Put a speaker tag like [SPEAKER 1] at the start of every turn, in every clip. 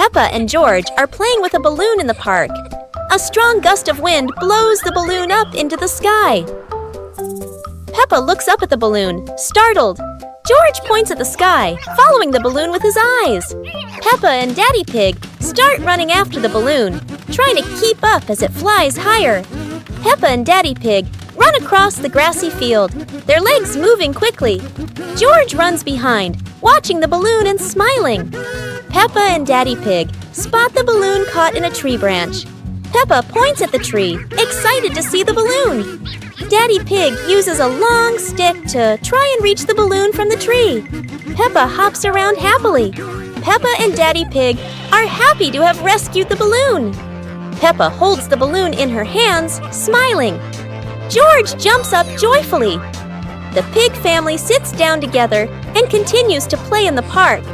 [SPEAKER 1] Peppa and George are playing with a balloon in the park. A strong gust of wind blows the balloon up into the sky. Peppa looks up at the balloon, startled. George points at the sky, following the balloon with his eyes. Peppa and Daddy Pig start running after the balloon, trying to keep up as it flies higher. Peppa and Daddy Pig run across the grassy field, their legs moving quickly. George runs behind, watching the balloon and smiling. Peppa and Daddy Pig spot the balloon caught in a tree branch. Peppa points at the tree, excited to see the balloon. Daddy Pig uses a long stick to try and reach the balloon from the tree. Peppa hops around happily. Peppa and Daddy Pig are happy to have rescued the balloon. Peppa holds the balloon in her hands, smiling. George jumps up joyfully. The pig family sits down together and continues to play in the park.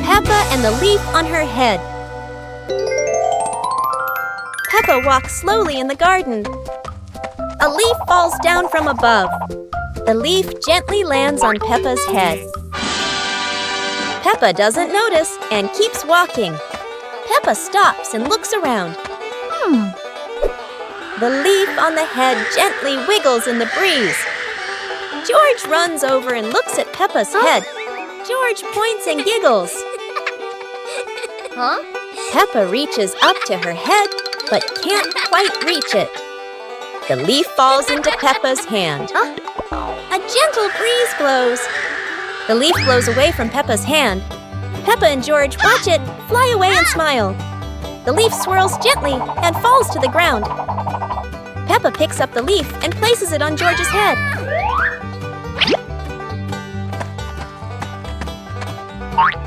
[SPEAKER 1] Peppa and the leaf on her head. Peppa walks slowly in the garden. A leaf falls down from above. The leaf gently lands on Peppa's head. Peppa doesn't notice and keeps walking. Peppa stops and looks around. The leaf on the head gently wiggles in the breeze. George runs over and looks at Peppa's head. George points and giggles. Peppa reaches up to her head, but can't quite reach it. The leaf falls into Peppa's hand. A gentle breeze blows. The leaf blows away from Peppa's hand. Peppa and George watch it fly away and smile. The leaf swirls gently and falls to the ground. Peppa picks up the leaf and places it on George's head.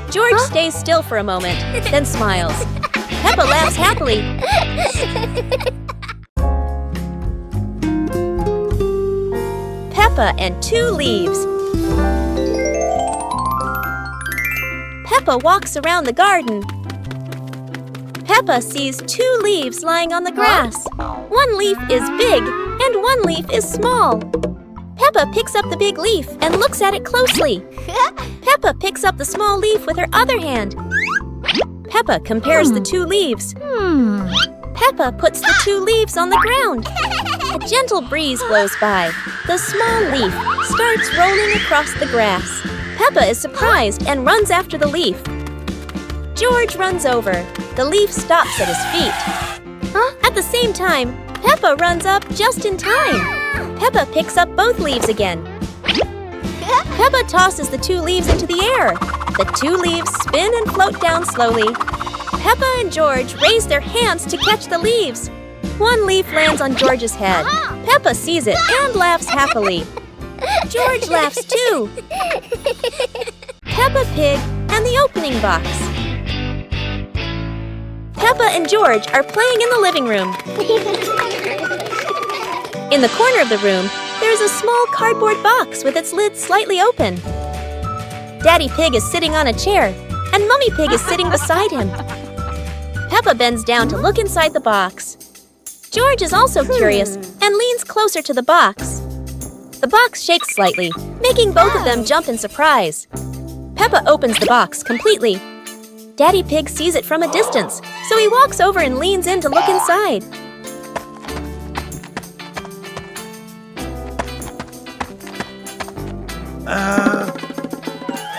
[SPEAKER 1] George stays still for a moment, then smiles. Peppa laughs happily. Peppa and two leaves. Peppa walks around the garden. Peppa sees two leaves lying on the grass. One leaf is big and one leaf is small. Peppa picks up the big leaf and looks at it closely. Peppa picks up the small leaf with her other hand. Peppa compares the two leaves. Peppa puts the two leaves on the ground. A gentle breeze blows by. The small leaf starts rolling across the grass. Peppa is surprised and runs after the leaf. George runs over. The leaf stops at his feet. At the same time, Peppa runs up just in time. Peppa picks up both leaves again. Peppa tosses the two leaves into the air. The two leaves spin and float down slowly. Peppa and George raise their hands to catch the leaves. One leaf lands on George's head. Peppa sees it and laughs happily. George laughs too. Peppa Pig and the opening box. Peppa and George are playing in the living room. In the corner of the room, there is a small cardboard box with its lid slightly open. Daddy Pig is sitting on a chair, and Mummy Pig is sitting beside him. Peppa bends down to look inside the box. George is also curious and leans closer to the box. The box shakes slightly, making both of them jump in surprise. Peppa opens the box completely. Daddy Pig sees it from a distance, so he walks over and leans in to look inside.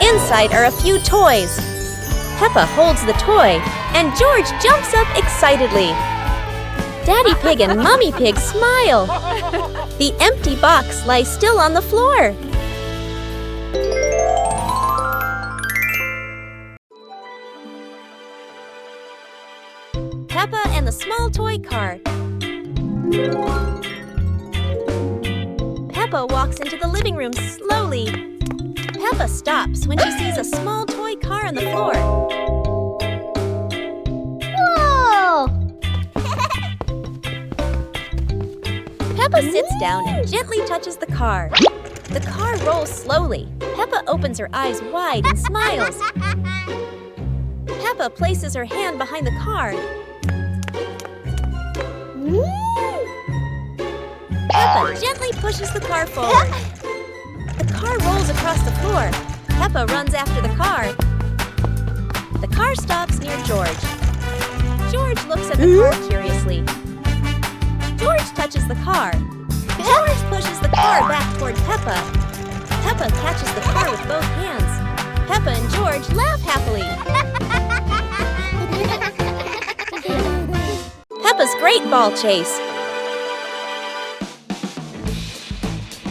[SPEAKER 1] Inside are a few toys. Peppa holds the toy, and George jumps up excitedly. Daddy Pig and Mummy Pig smile. The empty box lies still on the floor. Peppa and the small toy car. Peppa walks into the living room slowly. Peppa stops when she sees a small toy car on the floor.
[SPEAKER 2] Whoa!
[SPEAKER 1] Peppa sits down and gently touches the car. The car rolls slowly. Peppa opens her eyes wide and smiles. Peppa places her hand behind the car. Peppa gently pushes the car forward. The car rolls across the floor. Peppa runs after the car. The car stops near George. George looks at the car curiously. George touches the car. George pushes the car back toward Peppa. Peppa catches the car with both hands. Peppa and George laugh happily. Peppa's great ball chase.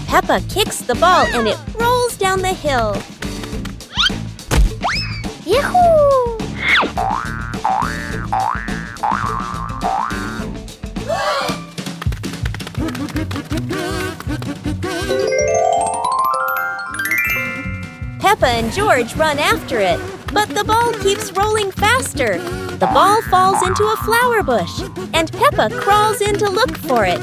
[SPEAKER 1] Peppa kicks the ball and it rolls down the hill.
[SPEAKER 2] Yahoo!
[SPEAKER 1] Peppa and George run after it, but the ball keeps rolling faster. The ball falls into a flower bush, and Peppa crawls in to look for it.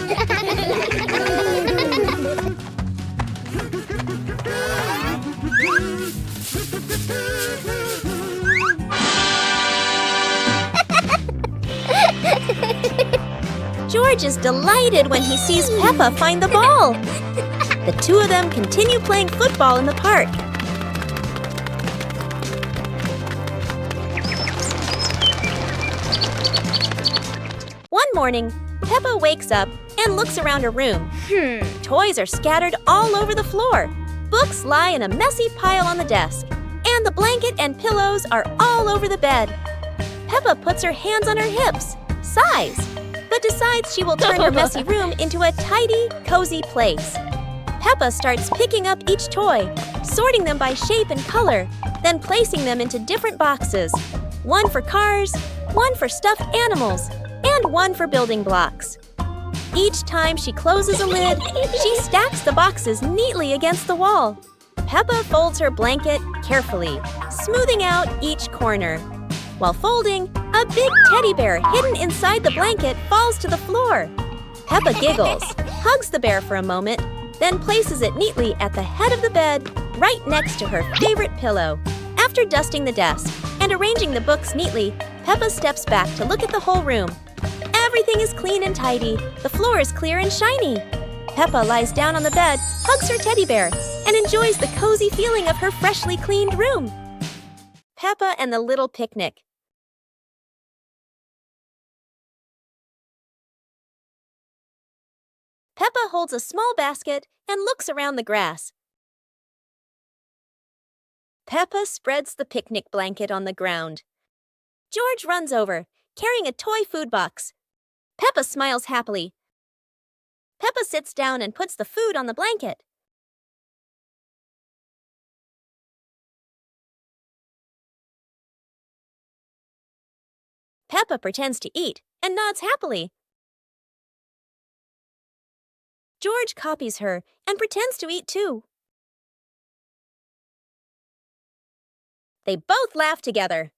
[SPEAKER 1] George is delighted when he sees Peppa find the ball. The two of them continue playing football in the park. One morning, Peppa wakes up and looks around her room. Toys are scattered all over the floor. Books lie in a messy pile on the desk. And the blanket and pillows are all over the bed. Peppa puts her hands on her hips, sighs, but decides she will turn her messy room into a tidy, cozy place. Peppa starts picking up each toy, sorting them by shape and color, then placing them into different boxes. One for cars, one for stuffed animals, and one for building blocks. Each time she closes a lid, she stacks the boxes neatly against the wall. Peppa folds her blanket carefully, smoothing out each corner. While folding, a big teddy bear hidden inside the blanket falls to the floor. Peppa giggles, hugs the bear for a moment, then places it neatly at the head of the bed, right next to her favorite pillow. After dusting the desk and arranging the books neatly, Peppa steps back to look at the whole room. Everything is clean and tidy. The floor is clear and shiny. Peppa lies down on the bed, hugs her teddy bear, and enjoys the cozy feeling of her freshly cleaned room. Peppa and the Little Picnic. Peppa holds a small basket and looks around the grass. Peppa spreads the picnic blanket on the ground. George runs over, carrying a toy food box. Peppa smiles happily. Peppa sits down and puts the food on the blanket. Peppa pretends to eat and nods happily. George copies her and pretends to eat too. They both laugh together.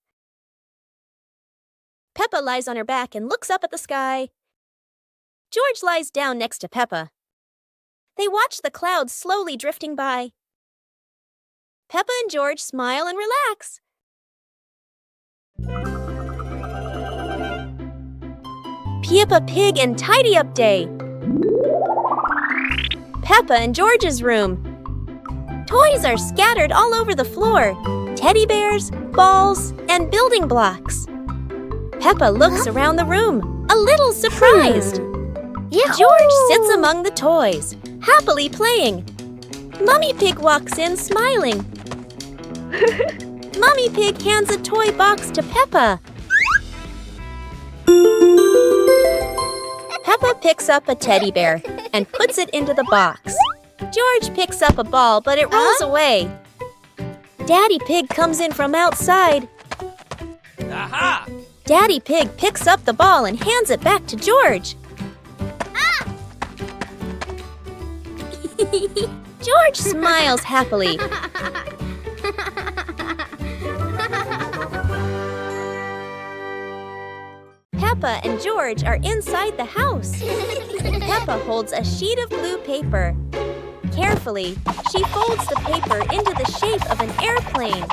[SPEAKER 1] Peppa lies on her back and looks up at the sky. George lies down next to Peppa. They watch the clouds slowly drifting by. Peppa and George smile and relax. Peppa Pig and Tidy Up Day. Peppa and George's room. Toys are scattered all over the floor. Teddy bears, balls, and building blocks. Peppa looks around the room, a little surprised. George sits among the toys, happily playing. Mummy Pig walks in smiling. Mummy Pig hands a toy box to Peppa. Peppa picks up a teddy bear and puts it into the box. George picks up a ball, but it rolls away. Daddy Pig comes in from outside.
[SPEAKER 3] Aha!
[SPEAKER 1] Daddy Pig picks up the ball and hands it back to George. George smiles happily. Peppa and George are inside the house. Peppa holds a sheet of blue paper. Carefully, she folds the paper into the shape of an airplane.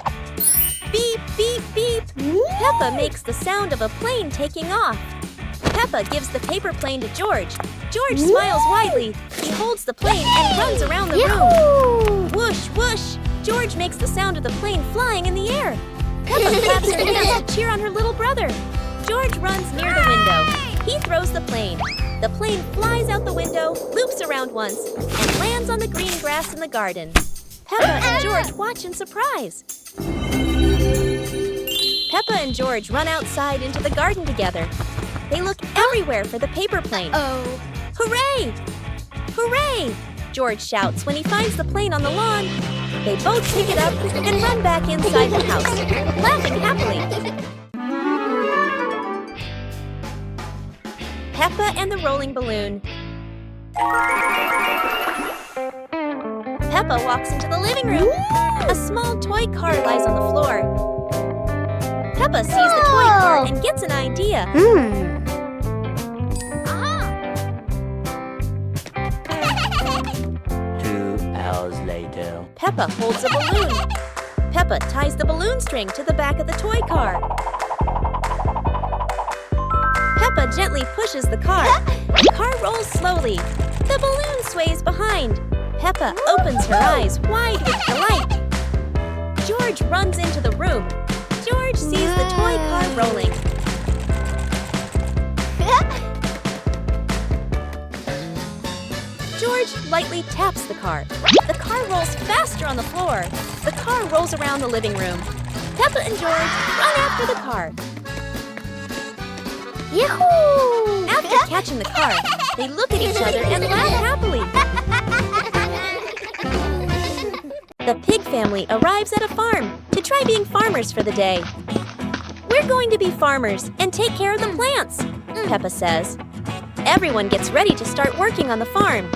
[SPEAKER 1] Beep, beep, beep. Peppa makes the sound of a plane taking off. Peppa gives the paper plane to George. George smiles widely. He holds the plane and runs around the room. Whoosh, whoosh! George makes the sound of the plane flying in the air. Peppa claps her hands to cheer on her little brother. George runs near the window. He throws the plane. The plane flies out the window, loops around once, and lands on the green grass in the garden. Peppa and George watch in surprise. Peppa and George run outside into the garden together. They look everywhere for the paper plane. Hooray! Hooray! George shouts when he finds the plane on the lawn. They both pick it up and run back inside the house, laughing happily. Peppa and the rolling balloon. Peppa walks into the living room. A small toy car lies on the floor. Peppa sees the toy car and gets an idea.
[SPEAKER 3] 2 hours later.
[SPEAKER 1] Peppa holds a balloon. Peppa ties the balloon string to the back of the toy car. Peppa gently pushes the car. The car rolls slowly. The balloon sways behind. Peppa opens her eyes wide with delight. George runs into the room. George sees the toy car rolling. George lightly taps the car. The car rolls faster on the floor. The car rolls around the living room. Peppa and George run after the car.
[SPEAKER 2] Yahoo!
[SPEAKER 1] After catching the car, they look at each other and laugh happily. The pig family arrives at a farm to try being farmers for the day. We're going to be farmers and take care of the plants, Peppa says. Everyone gets ready to start working on the farm.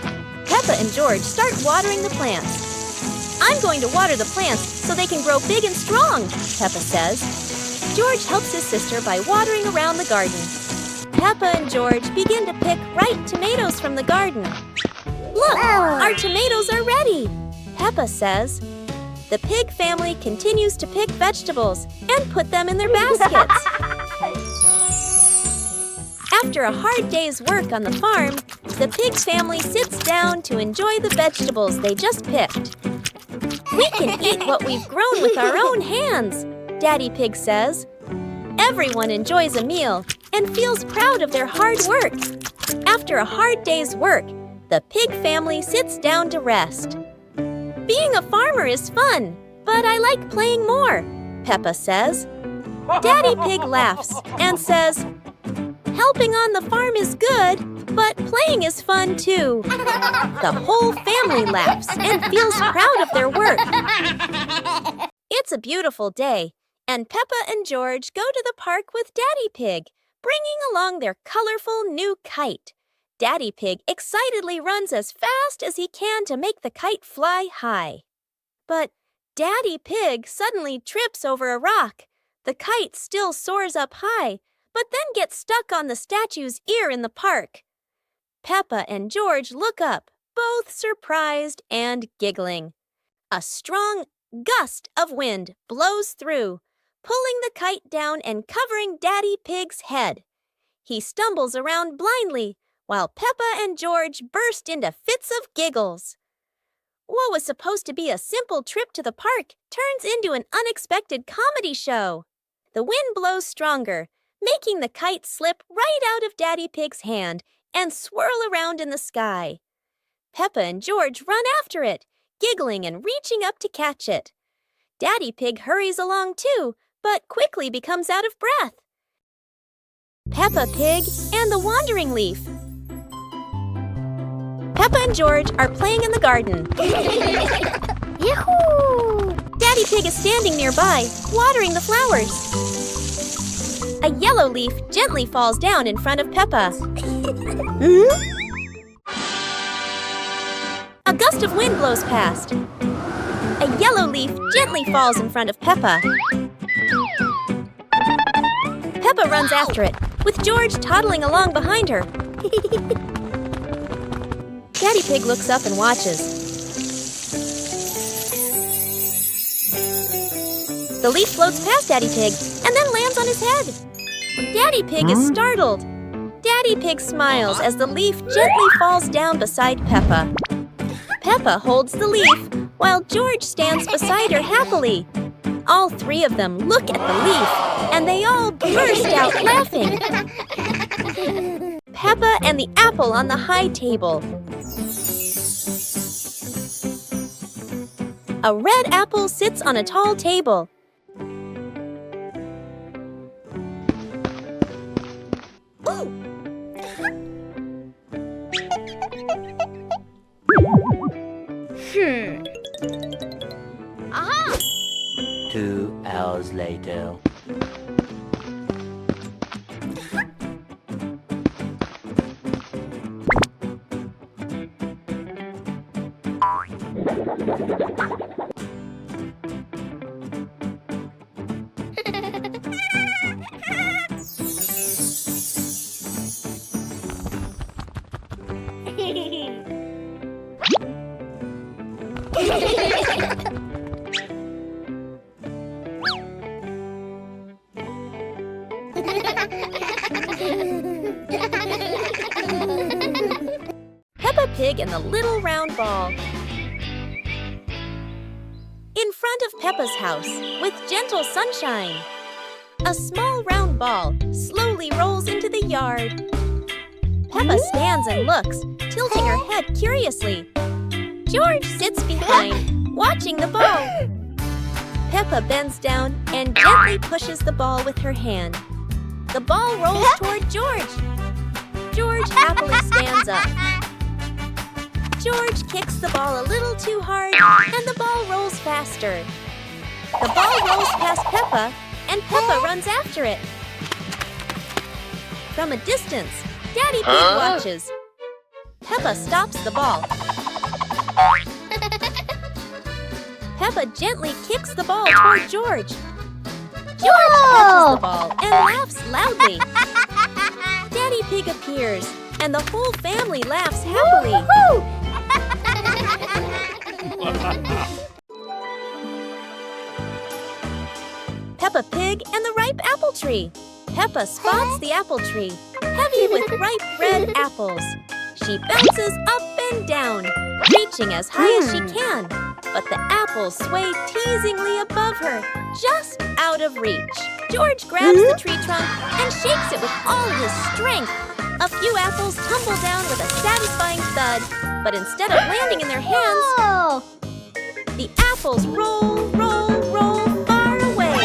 [SPEAKER 1] Peppa and George start watering the plants. I'm going to water the plants so they can grow big and strong, Peppa says. George helps his sister by watering around the garden. Peppa and George begin to pick ripe tomatoes from the garden. Look, our tomatoes are ready, Peppa says. The pig family continues to pick vegetables and put them in their baskets. After a hard day's work on the farm, the pig family sits down to enjoy the vegetables they just picked. We can eat what we've grown with our own hands, Daddy Pig says. Everyone enjoys a meal and feels proud of their hard work. After a hard day's work, the pig family sits down to rest. Being a farmer is fun, but I like playing more, Peppa says. Daddy Pig laughs and says, helping on the farm is good, but playing is fun too. The whole family laughs and feels proud of their work. It's a beautiful day, and Peppa and George go to the park with Daddy Pig, bringing along their colorful new kite. Daddy Pig excitedly runs as fast as he can to make the kite fly high. But Daddy Pig suddenly trips over a rock. The kite still soars up high, but then gets stuck on the statue's ear in the park. Peppa and George look up, both surprised and giggling. A strong gust of wind blows through, pulling the kite down and covering Daddy Pig's head. He stumbles around blindly, while Peppa and George burst into fits of giggles. What was supposed to be a simple trip to the park turns into an unexpected comedy show. The wind blows stronger, making the kite slip right out of Daddy Pig's hand and swirl around in the sky. Peppa and George run after it, giggling and reaching up to catch it. Daddy Pig hurries along too, but quickly becomes out of breath. Peppa Pig and the Wandering Leaf. Peppa and George are playing in the garden.
[SPEAKER 2] Yahoo!
[SPEAKER 1] Daddy Pig is standing nearby, watering the flowers. A yellow leaf gently falls down in front of Peppa. A gust of wind blows past. A yellow leaf gently falls in front of Peppa. Peppa runs after it, with George toddling along behind her. Daddy Pig looks up and watches. The leaf floats past Daddy Pig and then lands on his head. Daddy Pig is startled. Daddy Daddy Pig smiles as the leaf gently falls down beside Peppa. Peppa holds the leaf, while George stands beside her happily. All three of them look at the leaf, and they all burst out laughing. Peppa and the apple on the high table. A red apple sits on a tall table. Ooh!
[SPEAKER 3] 2 hours later.
[SPEAKER 1] Peppa Pig and the little round ball. In front of Peppa's house, with gentle sunshine, a small round ball slowly rolls into the yard. Peppa stands and looks, tilting her head curiously. George sits behind, watching the ball. Peppa bends down and gently pushes the ball with her hand. The ball rolls toward George. George happily stands up. George kicks the ball a little too hard, and the ball rolls faster. The ball rolls past Peppa, and Peppa runs after it. From a distance, Daddy Pig watches. Peppa stops the ball. Peppa gently kicks the ball toward George. George catches the ball and laughs loudly. Daddy Pig appears, and the whole family laughs happily. Peppa Pig and the ripe apple tree. Peppa spots the apple tree, heavy with ripe red apples. She bounces up and down, reaching as high as she can. But the apples sway teasingly above her, just out of reach. George grabs the tree trunk and shakes it with all his strength. A few apples tumble down with a satisfying thud, but instead of landing in their hands, the apples roll, roll, roll far away.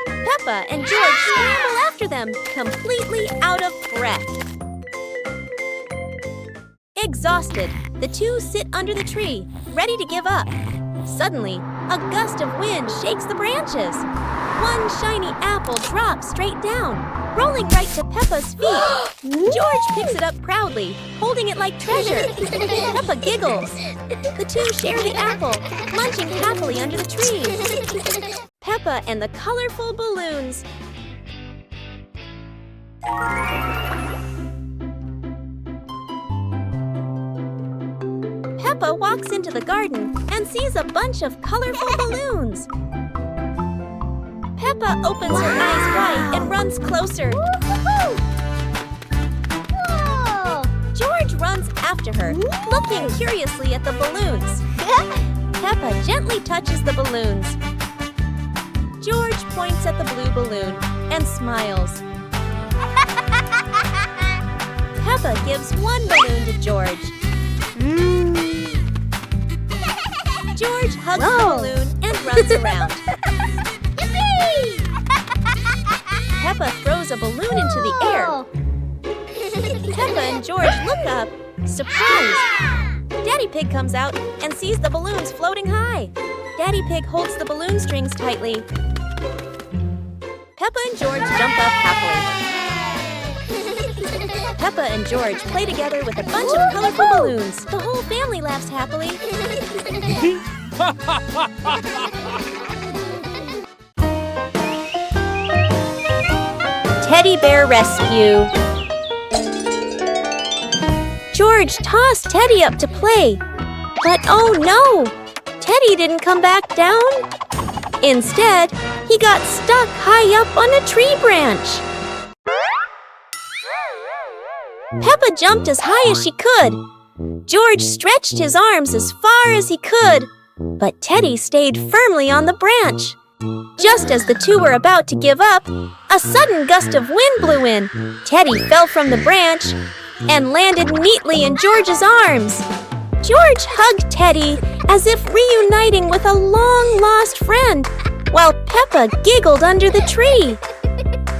[SPEAKER 1] Peppa and George scramble after them, completely out of breath. Exhausted, the two sit under the tree, ready to give up. Suddenly, a gust of wind shakes the branches. One shiny apple drops straight down, rolling right to Peppa's feet. George picks it up proudly, holding it like treasure. Peppa giggles. The two share the apple, munching happily under the tree. Peppa and the colorful balloons. Peppa walks into the garden and sees a bunch of colorful balloons. Peppa opens her eyes wide and runs closer. George runs after her, looking curiously at the balloons. Peppa gently touches the balloons. George points at the blue balloon and smiles. Peppa gives one balloon to George. George hugs the balloon and runs around. Peppa throws a balloon into the air. Peppa and George look up, surprised. Daddy Pig comes out and sees the balloons floating high. Daddy Pig holds the balloon strings tightly. Peppa and George jump up happily. Peppa and George play together with a bunch of colorful balloons. The whole family laughs happily. Teddy Bear Rescue. George tossed Teddy up to play. But oh no! Teddy didn't come back down. Instead, he got stuck high up on a tree branch. Peppa jumped as high as she could. George stretched his arms as far as he could, but Teddy stayed firmly on the branch. Just as the two were about to give up, a sudden gust of wind blew in. Teddy fell from the branch and landed neatly in George's arms. George hugged Teddy as if reuniting with a long-lost friend, while Peppa giggled under the tree.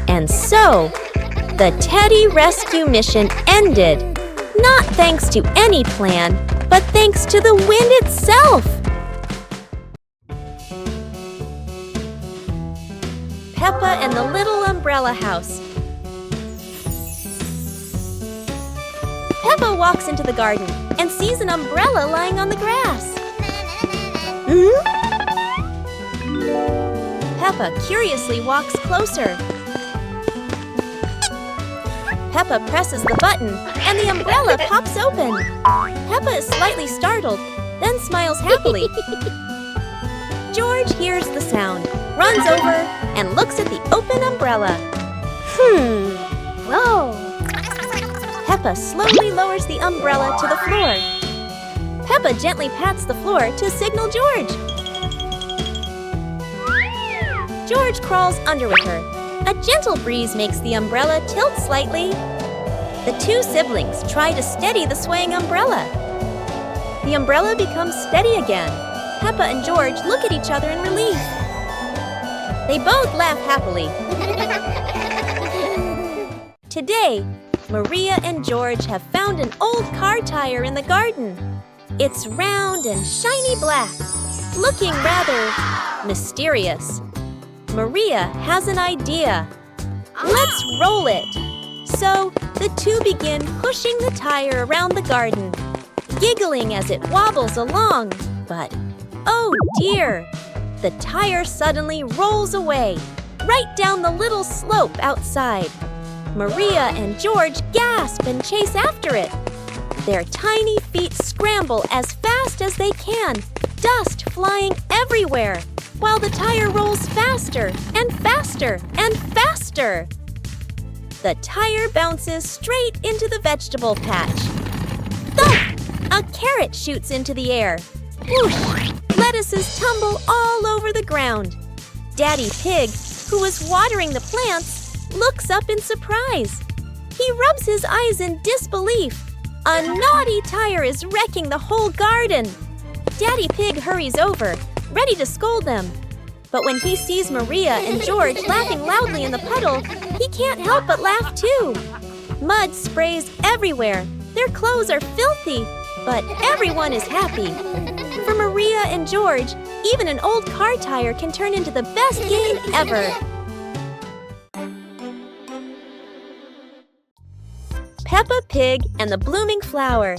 [SPEAKER 1] And so, the Teddy rescue mission ended, not thanks to any plan, but thanks to the wind itself. Peppa and the Little Umbrella House. Peppa walks into the garden and sees an umbrella lying on the grass. Peppa curiously walks closer. Peppa presses the button and the umbrella pops open. Peppa is slightly startled, then smiles happily. George hears the sound, runs over, and looks at the open umbrella.
[SPEAKER 2] Whoa!
[SPEAKER 1] Peppa slowly lowers the umbrella to the floor. Peppa gently pats the floor to signal George. George crawls under with her. A gentle breeze makes the umbrella tilt slightly. The two siblings try to steady the swaying umbrella. The umbrella becomes steady again. Peppa and George look at each other in relief. They both laugh happily. Today, Maria and George have found an old car tire in the garden. It's round and shiny black, looking rather mysterious. Maria has an idea. Let's roll it. So the two begin pushing the tire around the garden, giggling as it wobbles along. But, oh dear, the tire suddenly rolls away, right down the little slope outside. Maria and George gasp and chase after it. Their tiny feet scramble as fast as they can, dust flying everywhere, while the tire rolls faster and faster and faster. The tire bounces straight into the vegetable patch. Thump! A carrot shoots into the air. Whoosh! Lettuces tumble all over the ground. Daddy Pig, who was watering the plants, looks up in surprise. He rubs his eyes in disbelief. A naughty tire is wrecking the whole garden. Daddy Pig hurries over, ready to scold them. But when he sees Maria and George laughing loudly in the puddle, he can't help but laugh too. Mud sprays everywhere. Their clothes are filthy, but everyone is happy. For Maria and George, even an old car tire can turn into the best game ever. Peppa Pig and the Blooming Flower.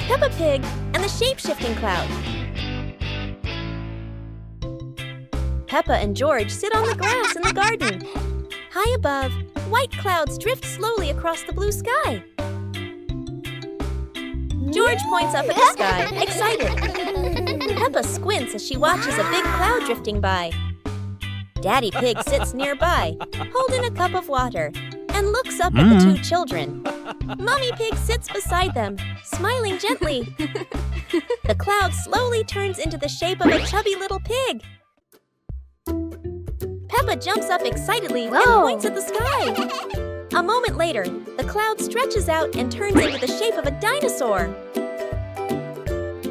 [SPEAKER 1] Peppa Pig and the Shape-Shifting Cloud. Peppa and George sit on the grass in the garden. High above, white clouds drift slowly across the blue sky. George points up at the sky, excited. Peppa squints as she watches a big cloud drifting by. Daddy Pig sits nearby, holding a cup of water, and looks up at the two children. Mommy Pig sits beside them, smiling gently. The cloud slowly turns into the shape of a chubby little pig. Peppa jumps up excitedly and points at the sky. A moment later, the cloud stretches out and turns into the shape of a dinosaur.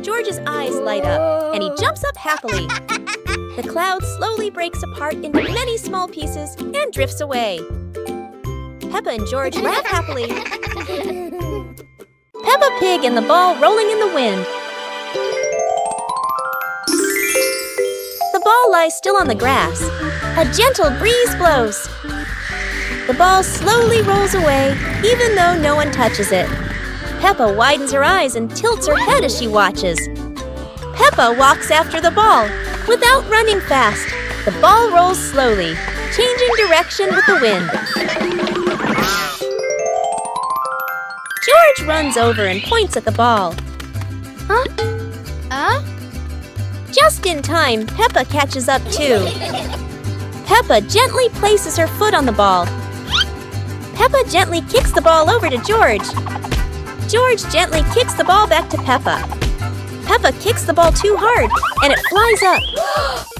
[SPEAKER 1] George's eyes light up, and he jumps up happily. The cloud slowly breaks apart into many small pieces and drifts away. Peppa and George laugh happily. Peppa Pig and the ball rolling in the wind. The ball lies still on the grass. A gentle breeze blows. The ball slowly rolls away, even though no one touches it. Peppa widens her eyes and tilts her head as she watches. Peppa walks after the ball. Without running fast, the ball rolls slowly, changing direction with the wind. George runs over and points at the ball. Just in time, Peppa catches up too. Peppa gently places her foot on the ball. Peppa gently kicks the ball over to George. George gently kicks the ball back to Peppa. Peppa kicks the ball too hard, and it flies up.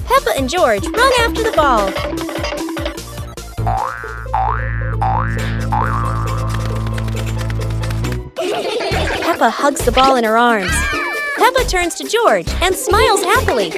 [SPEAKER 1] Peppa and George run after the ball. Peppa hugs the ball in her arms. Peppa turns to George and smiles happily.